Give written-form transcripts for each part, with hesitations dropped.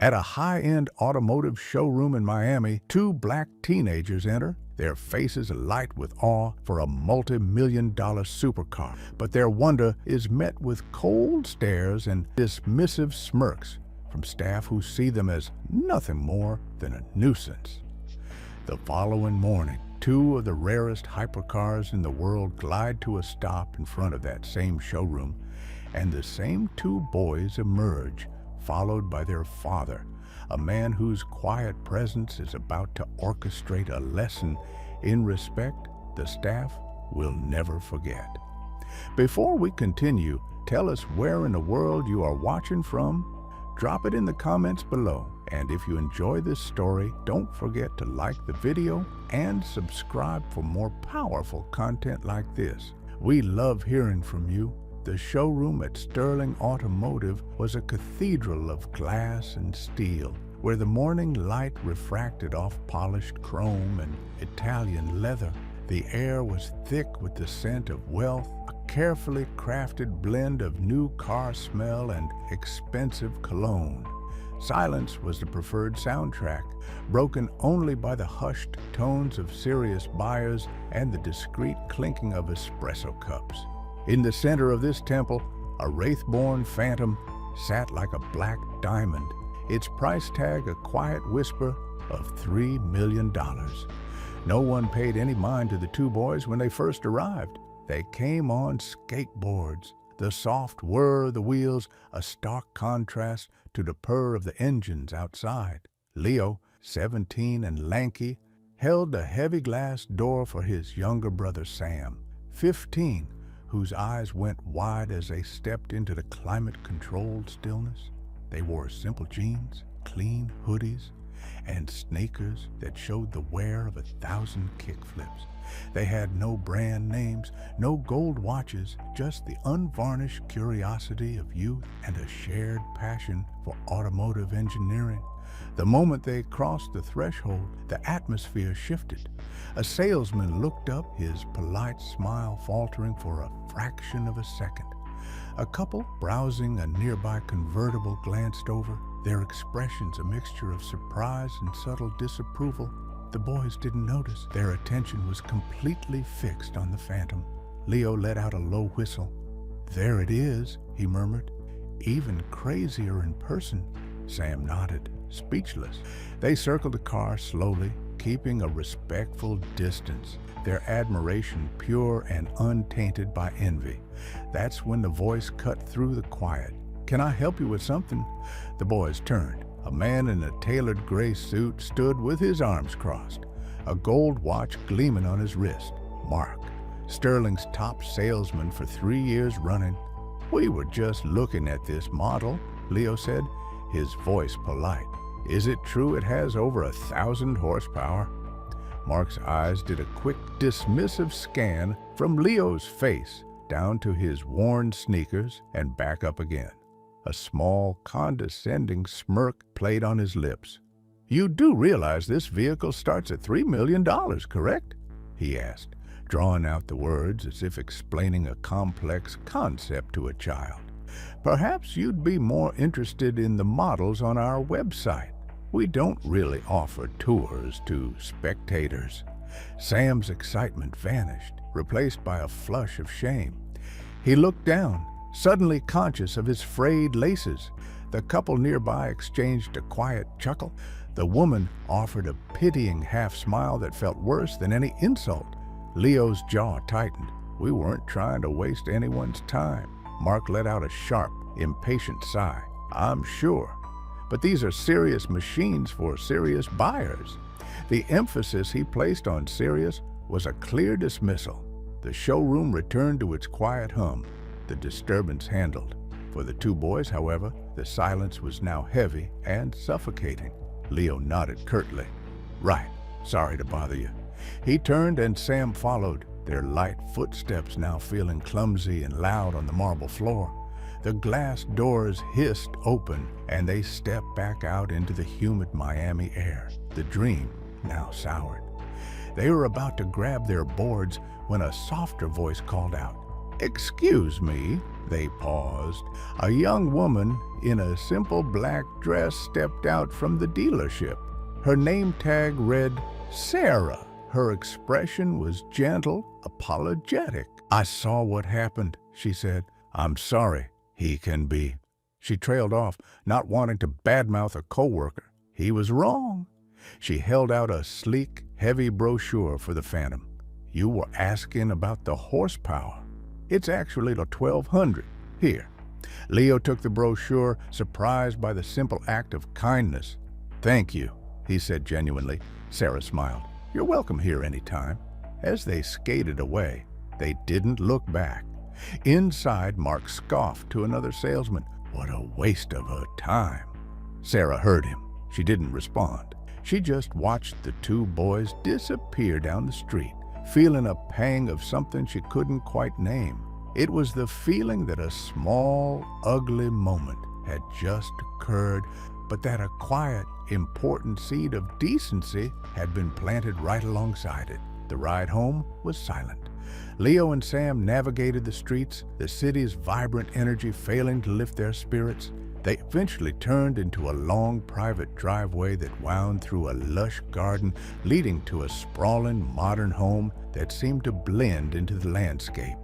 At a high-end automotive showroom in Miami, two black teenagers enter, their faces alight with awe for a multi-million-dollar supercar. But their wonder is met with cold stares and dismissive smirks from staff who see them as nothing more than a nuisance. The following morning, two of the rarest hypercars in the world glide to a stop in front of that same showroom, and the same two boys emerge, followed by their father, a man whose quiet presence is about to orchestrate a lesson in respect the staff will never forget. Before we continue, tell us where in the world you are watching from. Drop it in the comments below. And if you enjoy this story, don't forget to like the video and subscribe for more powerful content like this. We love hearing from you. The showroom at Sterling Automotive was a cathedral of glass and steel, where the morning light refracted off polished chrome and Italian leather. The air was thick with the scent of wealth, a carefully crafted blend of new car smell and expensive cologne. Silence was the preferred soundtrack, broken only by the hushed tones of serious buyers and the discreet clinking of espresso cups. In the center of this temple, a wraith-born phantom sat like a black diamond, its price tag a quiet whisper of $3 million. No one paid any mind to the two boys when they first arrived. They came on skateboards, the soft whir of the wheels a stark contrast to the purr of the engines outside. Leo, 17 and lanky, held a heavy glass door for his younger brother Sam, 15, whose eyes went wide as they stepped into the climate-controlled stillness. They wore simple jeans, clean hoodies, and sneakers that showed the wear of 1,000 kickflips. They had no brand names, no gold watches, just the unvarnished curiosity of youth and a shared passion for automotive engineering. The moment they crossed the threshold, the atmosphere shifted. A salesman looked up, his polite smile faltering for a fraction of a second. A couple browsing a nearby convertible glanced over, their expressions a mixture of surprise and subtle disapproval. The boys didn't notice. Their attention was completely fixed on the phantom. Leo let out a low whistle. "There it is," he murmured. "Even crazier in person." Sam nodded, speechless. They circled the car slowly, keeping a respectful distance, their admiration pure and untainted by envy. That's when the voice cut through the quiet. "Can I help you with something?" The boys turned. A man in a tailored gray suit stood with his arms crossed, a gold watch gleaming on his wrist. Mark, Sterling's top salesman for 3 years running. "We were just looking at this model," Leo said, his voice polite. "Is it true it has over 1,000 horsepower?" Mark's eyes did a quick, dismissive scan from Leo's face down to his worn sneakers and back up again. A small, condescending smirk played on his lips. "You do realize this vehicle starts at $3 million, correct?" he asked, drawing out the words as if explaining a complex concept to a child. "Perhaps you'd be more interested in the models on our website. We don't really offer tours to spectators." Sam's excitement vanished, replaced by a flush of shame. He looked down, suddenly conscious of his frayed laces. The couple nearby exchanged a quiet chuckle. The woman offered a pitying half-smile that felt worse than any insult. Leo's jaw tightened. "We weren't trying to waste anyone's time." Mark let out a sharp, impatient sigh. "I'm sure. But these are serious machines for serious buyers." The emphasis he placed on serious was a clear dismissal. The showroom returned to its quiet hum, the disturbance handled. For the two boys, however, the silence was now heavy and suffocating. Leo nodded curtly. "Right, sorry to bother you." He turned and Sam followed, their light footsteps now feeling clumsy and loud on the marble floor. The glass doors hissed open and they stepped back out into the humid Miami air, the dream now soured. They were about to grab their boards when a softer voice called out, "Excuse me." They paused. A young woman in a simple black dress stepped out from the dealership. Her name tag read Sarah. Her expression was gentle, apologetic. "I saw what happened," she said. "I'm sorry. He can be." She trailed off, not wanting to badmouth a coworker. He was wrong. She held out a sleek, heavy brochure for the Phantom. "You were asking about the horsepower. It's actually the 1200. Here." Leo took the brochure, surprised by the simple act of kindness. "Thank you," he said genuinely. Sarah smiled. "You're welcome here anytime." As they skated away, they didn't look back. Inside, Mark scoffed to another salesman. "What a waste of her time." Sarah heard him. She didn't respond. She just watched the two boys disappear down the street, feeling a pang of something she couldn't quite name. It was the feeling that a small, ugly moment had just occurred, but that a quiet, important seed of decency had been planted right alongside it. The ride home was silent. Leo and Sam navigated the streets, the city's vibrant energy failing to lift their spirits. They eventually turned into a long private driveway that wound through a lush garden, leading to a sprawling modern home that seemed to blend into the landscape.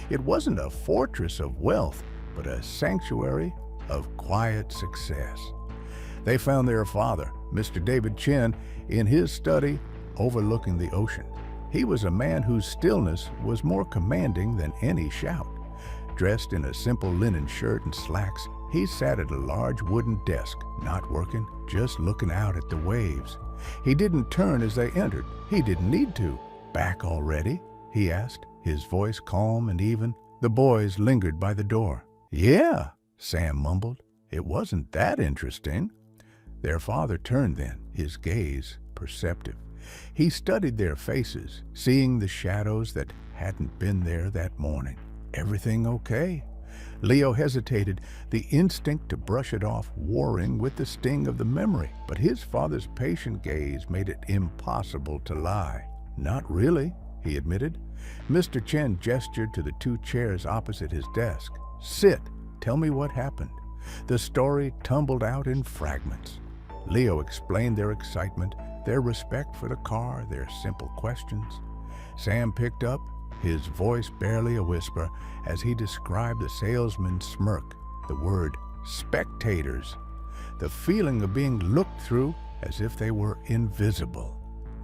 It wasn't a fortress of wealth, but a sanctuary of quiet success. They found their father, Mr. David Chen, in his study overlooking the ocean. He was a man whose stillness was more commanding than any shout. Dressed in a simple linen shirt and slacks, he sat at a large wooden desk, not working, just looking out at the waves. He didn't turn as they entered. He didn't need to. "Back already?" he asked, his voice calm and even. The boys lingered by the door. "Yeah," Sam mumbled. "It wasn't that interesting." Their father turned then, his gaze perceptive. He studied their faces, seeing the shadows that hadn't been there that morning. "Everything okay?" Leo hesitated, the instinct to brush it off warring with the sting of the memory, but his father's patient gaze made it impossible to lie. "Not really," he admitted. Mr. Chen gestured to the two chairs opposite his desk. "Sit. Tell me what happened." The story tumbled out in fragments. Leo explained their excitement, their respect for the car, their simple questions. Sam picked up, his voice barely a whisper, as he described the salesman's smirk, the word spectators, the feeling of being looked through as if they were invisible.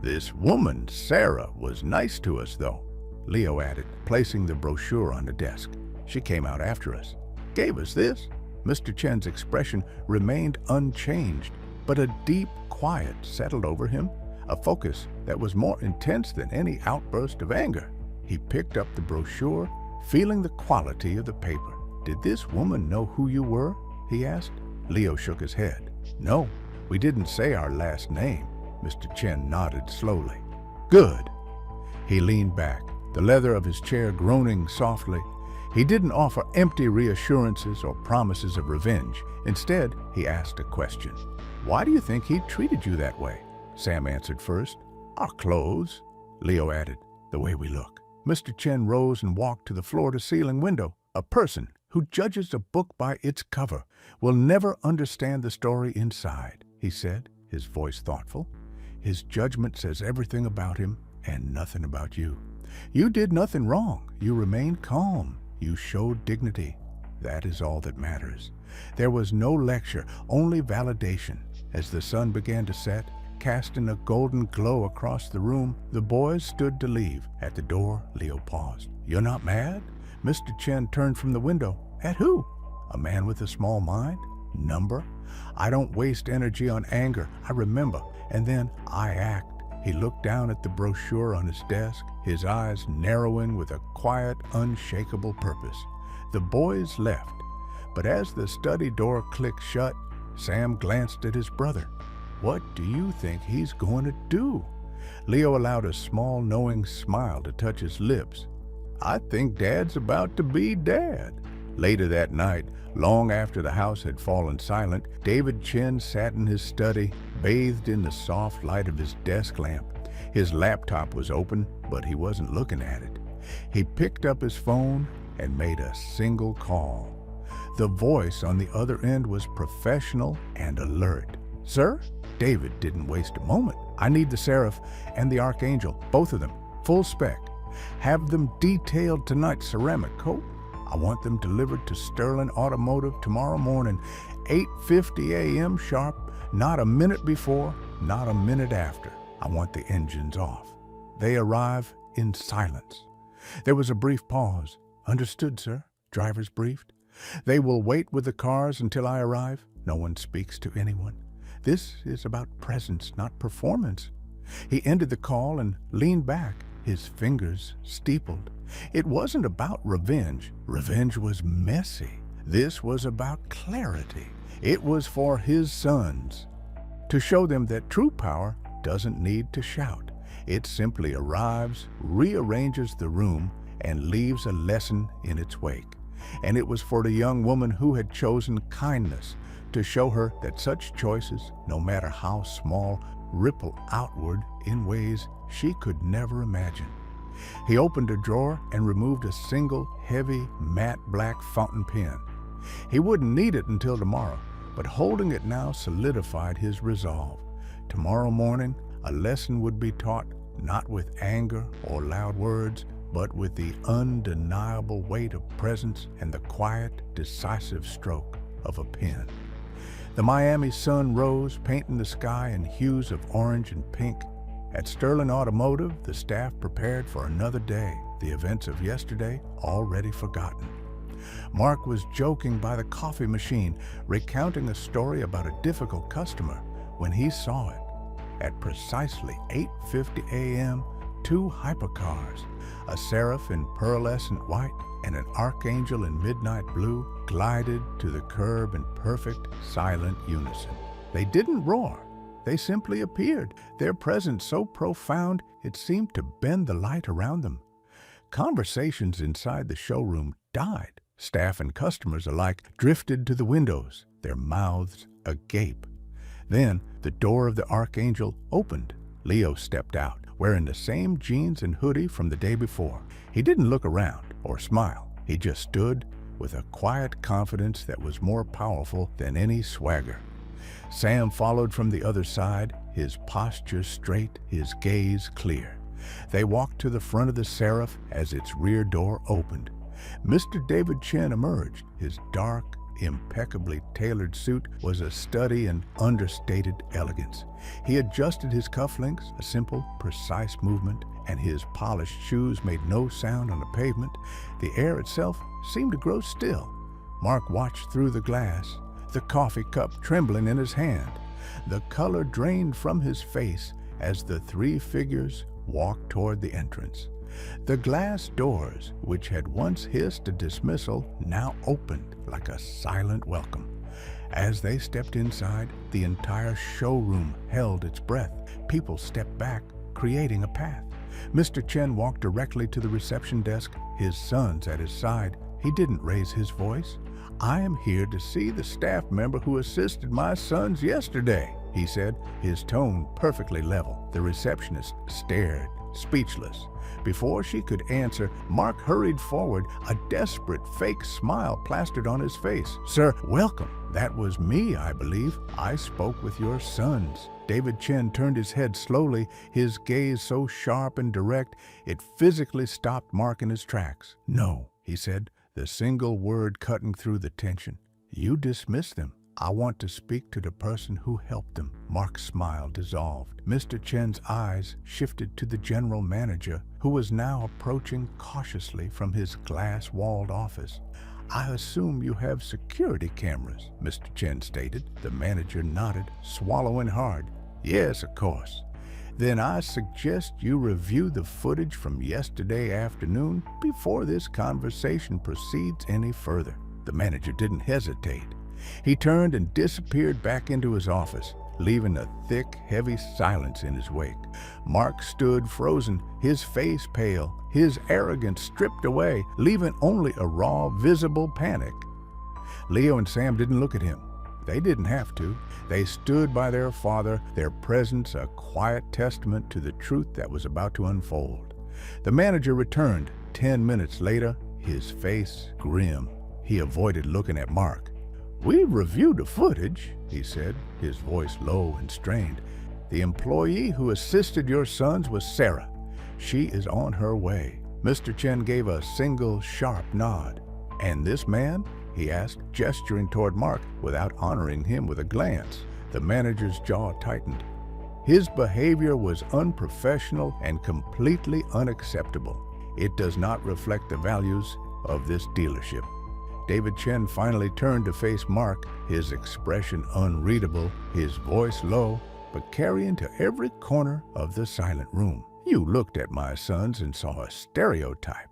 "This woman, Sarah, was nice to us, though," Leo added, placing the brochure on the desk. "She came out after us. Gave us this." Mr. Chen's expression remained unchanged, but a deep quiet settled over him, a focus that was more intense than any outburst of anger. He picked up the brochure, feeling the quality of the paper. "Did this woman know who you were?" he asked. Leo shook his head. "No, we didn't say our last name." Mr. Chen nodded slowly. "Good." He leaned back, the leather of his chair groaning softly. He didn't offer empty reassurances or promises of revenge. Instead, he asked a question. "Why do you think he treated you that way?" Sam answered first. "Our clothes," Leo added. "The way we look." Mr. Chen rose and walked to the floor-to-ceiling window. "A person who judges a book by its cover will never understand the story inside," he said, his voice thoughtful. "His judgment says everything about him and nothing about you. You did nothing wrong. You remained calm. You showed dignity. That is all that matters." There was no lecture, only validation. As the sun began to set, casting a golden glow across the room, the boys stood to leave. At the door, Leo paused. "You're not mad?" Mr. Chen turned from the window. "At who?" "A man with a small mind? Number? I don't waste energy on anger. I remember, and then I act." He looked down at the brochure on his desk, his eyes narrowing with a quiet, unshakable purpose. The boys left, but as the study door clicked shut, Sam glanced at his brother. "What do you think he's going to do?" Leo allowed a small, knowing smile to touch his lips. "I think Dad's about to be Dad." Later that night, long after the house had fallen silent, David Chen sat in his study, bathed in the soft light of his desk lamp. His laptop was open, but he wasn't looking at it. He picked up his phone and made a single call. The voice on the other end was professional and alert. "Sir?" David didn't waste a moment. "I need the Seraph and the Archangel, both of them, full spec. Have them detailed tonight, ceramic coat. I want them delivered to Sterling Automotive tomorrow morning, 8:50 a.m. sharp, not a minute before, not a minute after. I want the engines off." They arrive in silence. There was a brief pause. "Understood, sir," drivers briefed. "They will wait with the cars until I arrive." No one speaks to anyone. This is about presence, not performance. He ended the call and leaned back, his fingers steepled. It wasn't about revenge. Revenge was messy. This was about clarity. It was for his sons, to show them that true power doesn't need to shout. It simply arrives, rearranges the room, and leaves a lesson in its wake. And it was for the young woman who had chosen kindness, to show her that such choices, no matter how small, ripple outward in ways she could never imagine. He opened a drawer and removed a single, heavy, matte black fountain pen. He wouldn't need it until tomorrow, but holding it now solidified his resolve. Tomorrow morning, a lesson would be taught, not with anger or loud words, but with the undeniable weight of presence and the quiet, decisive stroke of a pen. The Miami sun rose, painting the sky in hues of orange and pink. At Sterling Automotive, the staff prepared for another day, the events of yesterday already forgotten. Mark was joking by the coffee machine, recounting a story about a difficult customer when he saw it. At precisely 8:50 a.m., two hypercars, a Seraph in pearlescent white and an Archangel in midnight blue, glided to the curb in perfect, silent unison. They didn't roar. They simply appeared, their presence so profound it seemed to bend the light around them. Conversations inside the showroom died. Staff and customers alike drifted to the windows, their mouths agape. Then the door of the Archangel opened. Leo stepped out, wearing the same jeans and hoodie from the day before. He didn't look around or smile. He just stood with a quiet confidence that was more powerful than any swagger. Sam followed from the other side, his posture straight, his gaze clear. They walked to the front of the Seraph as its rear door opened. Mr. David Chen emerged. His dark, impeccably tailored suit was a study in understated elegance. He adjusted his cufflinks, a simple, precise movement, and his polished shoes made no sound on the pavement. The air itself seemed to grow still. Mark watched through the glass, the coffee cup trembling in his hand. The color drained from his face as the three figures walked toward the entrance. The glass doors, which had once hissed a dismissal, now opened like a silent welcome. As they stepped inside, the entire showroom held its breath. People stepped back, creating a path. Mr. Chen walked directly to the reception desk, his sons at his side. He didn't raise his voice. "I am here to see the staff member who assisted my sons yesterday," he said, his tone perfectly level. The receptionist stared, speechless. Before she could answer, Mark hurried forward, a desperate fake smile plastered on his face. "Sir, welcome. That was me, I believe. I spoke with your sons." David Chen turned his head slowly, his gaze so sharp and direct it physically stopped Mark in his tracks. "No," he said, the single word cutting through the tension. "You dismiss them. I want to speak to the person who helped them." Mark's smile dissolved. Mr. Chen's eyes shifted to the general manager, who was now approaching cautiously from his glass-walled office. "I assume you have security cameras," Mr. Chen stated. The manager nodded, swallowing hard. "Yes, of course." "Then I suggest you review the footage from yesterday afternoon before this conversation proceeds any further." The manager didn't hesitate. He turned and disappeared back into his office, leaving a thick, heavy silence in his wake. Mark stood frozen, his face pale, his arrogance stripped away, leaving only a raw, visible panic. Leo and Sam didn't look at him. They didn't have to. They stood by their father, their presence a quiet testament to the truth that was about to unfold. The manager returned 10 minutes later, his face grim. He avoided looking at Mark. "We've reviewed the footage," he said, his voice low and strained. "The employee who assisted your sons was Sarah. She is on her way." Mr. Chen gave a single sharp nod. "And this man?" he asked, gesturing toward Mark without honoring him with a glance. The manager's jaw tightened. His behavior was unprofessional and completely unacceptable. It does not reflect the values of this dealership. David Chen finally turned to face Mark, his expression unreadable, his voice low, but carrying to every corner of the silent room. "You looked at my sons and saw a stereotype.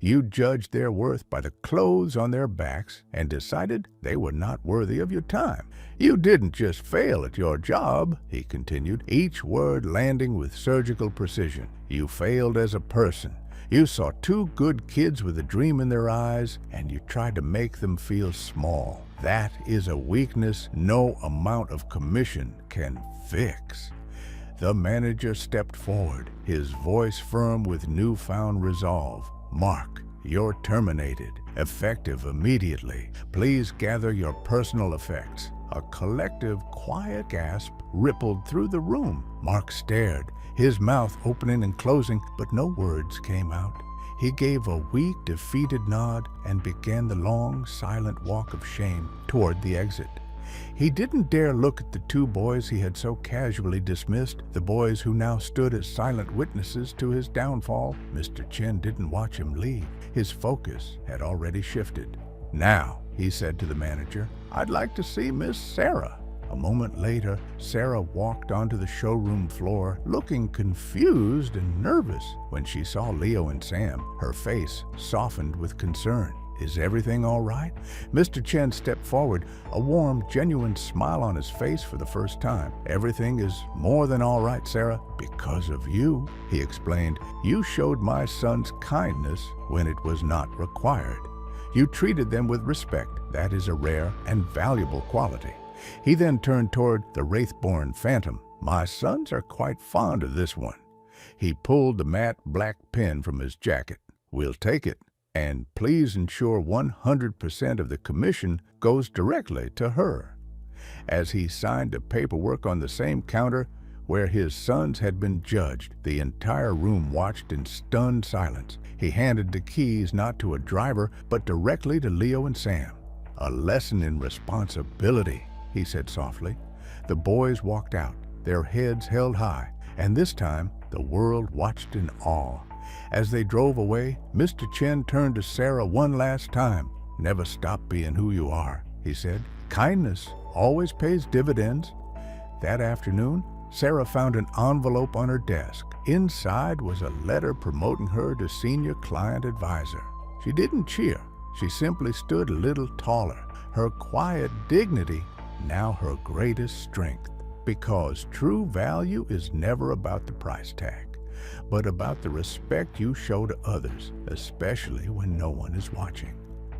You judged their worth by the clothes on their backs and decided they were not worthy of your time. You didn't just fail at your job," he continued, each word landing with surgical precision. "You failed as a person. You saw two good kids with a dream in their eyes, and you tried to make them feel small. That is a weakness no amount of commission can fix." The manager stepped forward, his voice firm with newfound resolve. "Mark, you're terminated, effective immediately. Please gather your personal effects." A collective, quiet gasp rippled through the room. Mark stared, his mouth opening and closing, but no words came out. He gave a weak, defeated nod and began the long, silent walk of shame toward the exit. He didn't dare look at the two boys he had so casually dismissed, the boys who now stood as silent witnesses to his downfall. Mr. Chen didn't watch him leave. His focus had already shifted. "Now," he said to the manager, "I'd like to see Miss Sarah." A moment later, Sarah walked onto the showroom floor, looking confused and nervous. When she saw Leo and Sam, her face softened with concern. "Is everything all right?" Mr. Chen stepped forward, a warm, genuine smile on his face for the first time. "Everything is more than all right, Sarah, because of you," he explained. "You showed my sons kindness when it was not required. You treated them with respect. That is a rare and valuable quality." He then turned toward the Wraithborn Phantom. "My sons are quite fond of this one." He pulled the matte black pen from his jacket. "We'll take it. And please ensure 100% of the commission goes directly to her." As he signed the paperwork on the same counter where his sons had been judged, the entire room watched in stunned silence. He handed the keys not to a driver, but directly to Leo and Sam. "A lesson in responsibility," he said softly. The boys walked out, their heads held high, and this time the world watched in awe. As they drove away, Mr. Chen turned to Sarah one last time. "Never stop being who you are," he said. "Kindness always pays dividends." That afternoon, Sarah found an envelope on her desk. Inside was a letter promoting her to senior client advisor. She didn't cheer. She simply stood a little taller, her quiet dignity now her greatest strength. Because true value is never about the price tag, but about the respect you show to others, especially when no one is watching.